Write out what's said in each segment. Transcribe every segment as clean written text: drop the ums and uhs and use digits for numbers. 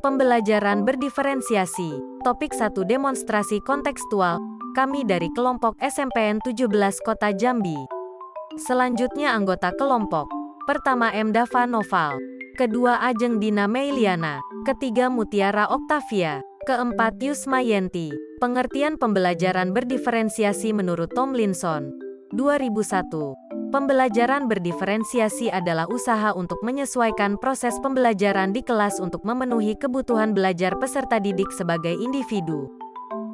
Pembelajaran berdiferensiasi. Topik 1 demonstrasi kontekstual. Kami dari kelompok SMPN 17 Kota Jambi. Selanjutnya anggota kelompok. Pertama M. Dava Noval. Kedua Ajeng Dina Meiliana. Ketiga Mutiara Oktavia. Keempat Yusma Yenti. Pengertian pembelajaran berdiferensiasi menurut Tomlinson. 2001. Pembelajaran berdiferensiasi adalah usaha untuk menyesuaikan proses pembelajaran di kelas untuk memenuhi kebutuhan belajar peserta didik sebagai individu.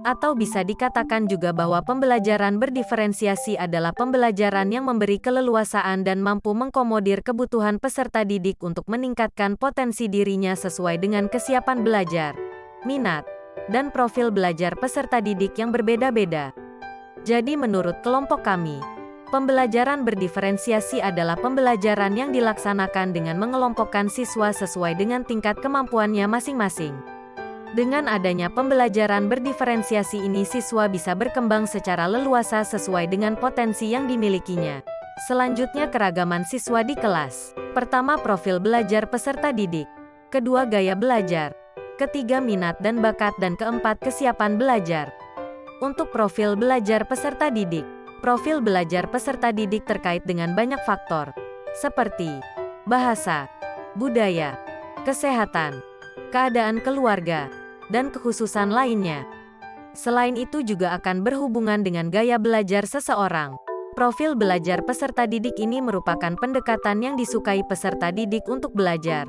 Atau bisa dikatakan juga bahwa pembelajaran berdiferensiasi adalah pembelajaran yang memberi keleluasaan dan mampu mengkomodir kebutuhan peserta didik untuk meningkatkan potensi dirinya sesuai dengan kesiapan belajar, minat, dan profil belajar peserta didik yang berbeda-beda. Jadi menurut kelompok kami, pembelajaran berdiferensiasi adalah pembelajaran yang dilaksanakan dengan mengelompokkan siswa sesuai dengan tingkat kemampuannya masing-masing. Dengan adanya pembelajaran berdiferensiasi ini, siswa bisa berkembang secara leluasa sesuai dengan potensi yang dimilikinya. Selanjutnya keragaman siswa di kelas. Pertama, profil belajar peserta didik. Kedua, gaya belajar. Ketiga, minat dan bakat, dan keempat, kesiapan belajar. Untuk profil belajar peserta didik. Profil belajar peserta didik terkait dengan banyak faktor, seperti bahasa, budaya, kesehatan, keadaan keluarga, dan kekhususan lainnya. Selain itu juga akan berhubungan dengan gaya belajar seseorang. Profil belajar peserta didik ini merupakan pendekatan yang disukai peserta didik untuk belajar,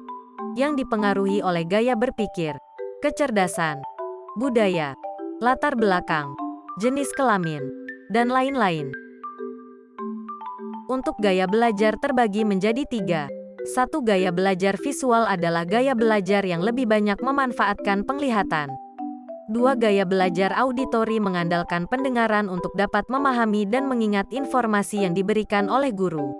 yang dipengaruhi oleh gaya berpikir, kecerdasan, budaya, latar belakang, jenis kelamin, dan lain-lain. Untuk gaya belajar terbagi menjadi 3. 1. Gaya belajar visual adalah gaya belajar yang lebih banyak memanfaatkan penglihatan. 2. Gaya belajar auditori mengandalkan pendengaran untuk dapat memahami dan mengingat informasi yang diberikan oleh guru.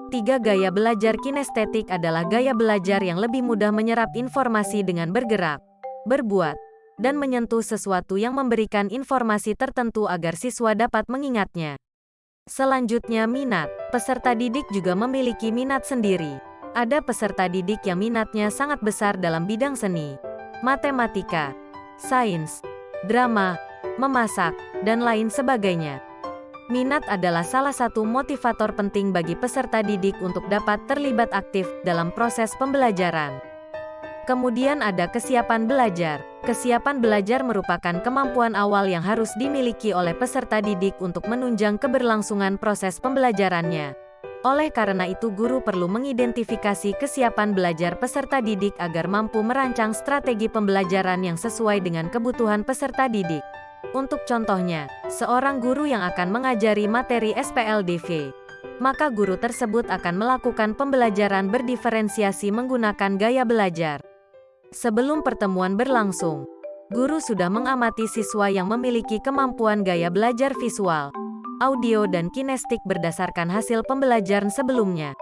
3. Gaya belajar kinestetik adalah gaya belajar yang lebih mudah menyerap informasi dengan bergerak, berbuat, dan menyentuh sesuatu yang memberikan informasi tertentu agar siswa dapat mengingatnya. Selanjutnya, minat. Peserta didik juga memiliki minat sendiri. Ada peserta didik yang minatnya sangat besar dalam bidang seni, matematika, sains, drama, memasak, dan lain sebagainya. Minat adalah salah satu motivator penting bagi peserta didik untuk dapat terlibat aktif dalam proses pembelajaran. Kemudian ada kesiapan belajar. Kesiapan belajar merupakan kemampuan awal yang harus dimiliki oleh peserta didik untuk menunjang keberlangsungan proses pembelajarannya. Oleh karena itu, guru perlu mengidentifikasi kesiapan belajar peserta didik agar mampu merancang strategi pembelajaran yang sesuai dengan kebutuhan peserta didik. Untuk contohnya, seorang guru yang akan mengajari materi SPLDV, maka guru tersebut akan melakukan pembelajaran berdiferensiasi menggunakan gaya belajar. Sebelum pertemuan berlangsung, guru sudah mengamati siswa yang memiliki kemampuan gaya belajar visual, audio, dan kinestik berdasarkan hasil pembelajaran sebelumnya.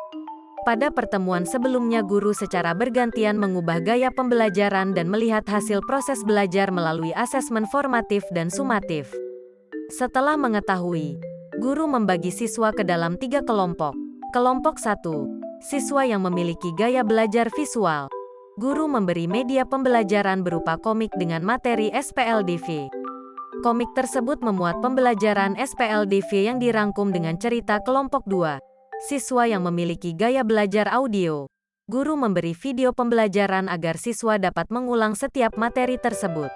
Pada pertemuan sebelumnya, guru secara bergantian mengubah gaya pembelajaran dan melihat hasil proses belajar melalui asesmen formatif dan sumatif. Setelah mengetahui, guru membagi siswa ke dalam 3 kelompok. Kelompok 1, siswa yang memiliki gaya belajar visual. Guru memberi media pembelajaran berupa komik dengan materi SPLDV. Komik tersebut memuat pembelajaran SPLDV yang dirangkum dengan cerita. Kelompok 2, siswa yang memiliki gaya belajar audio. Guru memberi video pembelajaran agar siswa dapat mengulang setiap materi tersebut.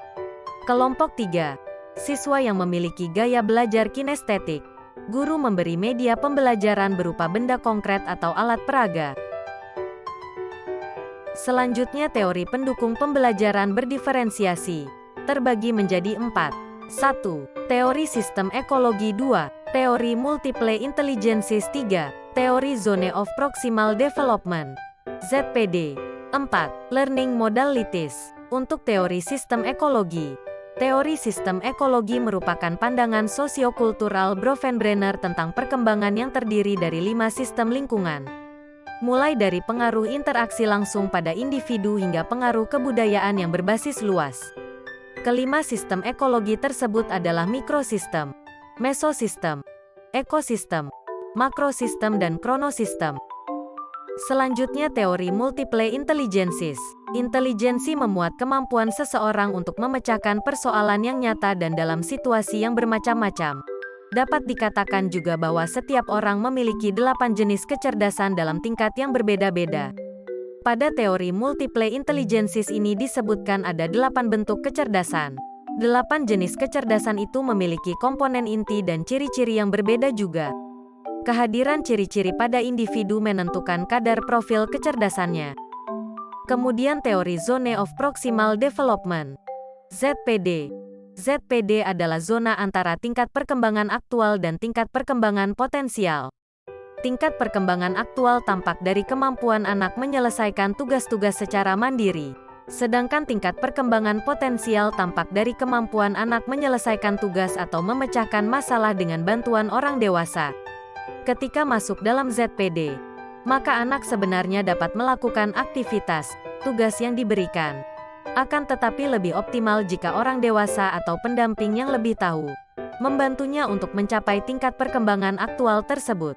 Kelompok 3, siswa yang memiliki gaya belajar kinestetik. Guru memberi media pembelajaran berupa benda konkret atau alat peraga. Selanjutnya, teori pendukung pembelajaran berdiferensiasi terbagi menjadi 4. 1. Teori sistem ekologi. 2. Teori multiple intelligences. 3. Teori zone of proximal development (ZPD). 4. Learning modalities. Untuk teori sistem ekologi. Teori sistem ekologi merupakan pandangan sosiokultural Bronfenbrenner tentang perkembangan yang terdiri dari 5 sistem lingkungan. Mulai dari pengaruh interaksi langsung pada individu hingga pengaruh kebudayaan yang berbasis luas. Kelima sistem ekologi tersebut adalah mikrosistem, mesosistem, ekosistem, makrosistem, dan kronosistem. Selanjutnya, teori multiple intelligences. Intelijensi memuat kemampuan seseorang untuk memecahkan persoalan yang nyata dan dalam situasi yang bermacam-macam. Dapat dikatakan juga bahwa setiap orang memiliki 8 jenis kecerdasan dalam tingkat yang berbeda-beda. Pada teori multiple intelligences ini disebutkan ada 8 bentuk kecerdasan. 8 jenis kecerdasan itu memiliki komponen inti dan ciri-ciri yang berbeda juga. Kehadiran ciri-ciri pada individu menentukan kadar profil kecerdasannya. Kemudian teori Zone of Proximal Development, ZPD. ZPD adalah zona antara tingkat perkembangan aktual dan tingkat perkembangan potensial. Tingkat perkembangan aktual tampak dari kemampuan anak menyelesaikan tugas-tugas secara mandiri. Sedangkan tingkat perkembangan potensial tampak dari kemampuan anak menyelesaikan tugas atau memecahkan masalah dengan bantuan orang dewasa. Ketika masuk dalam ZPD, maka anak sebenarnya dapat melakukan aktivitas, tugas yang diberikan. Akan tetapi lebih optimal jika orang dewasa atau pendamping yang lebih tahu, membantunya untuk mencapai tingkat perkembangan aktual tersebut.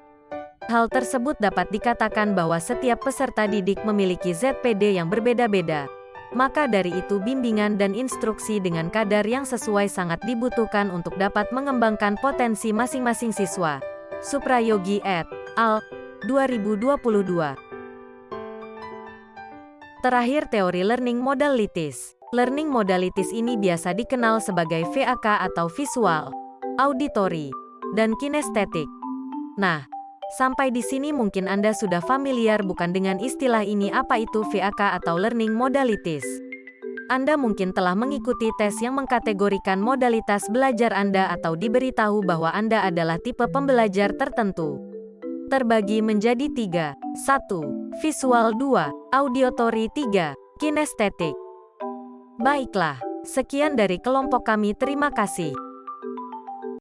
Hal tersebut dapat dikatakan bahwa setiap peserta didik memiliki ZPD yang berbeda-beda. Maka dari itu bimbingan dan instruksi dengan kadar yang sesuai sangat dibutuhkan untuk dapat mengembangkan potensi masing-masing siswa. Suprayogi et al. 2022. Terakhir teori learning modalities. Learning modalities ini biasa dikenal sebagai VAK atau visual, auditory, dan kinestetik. Nah, sampai di sini mungkin Anda sudah familiar bukan dengan istilah ini apa itu VAK atau learning modalities. Anda mungkin telah mengikuti tes yang mengkategorikan modalitas belajar Anda atau diberitahu bahwa Anda adalah tipe pembelajar tertentu. Terbagi menjadi 3. 1. Visual 2. Auditory 3. Kinestetik. Baiklah, sekian dari kelompok kami, terima kasih.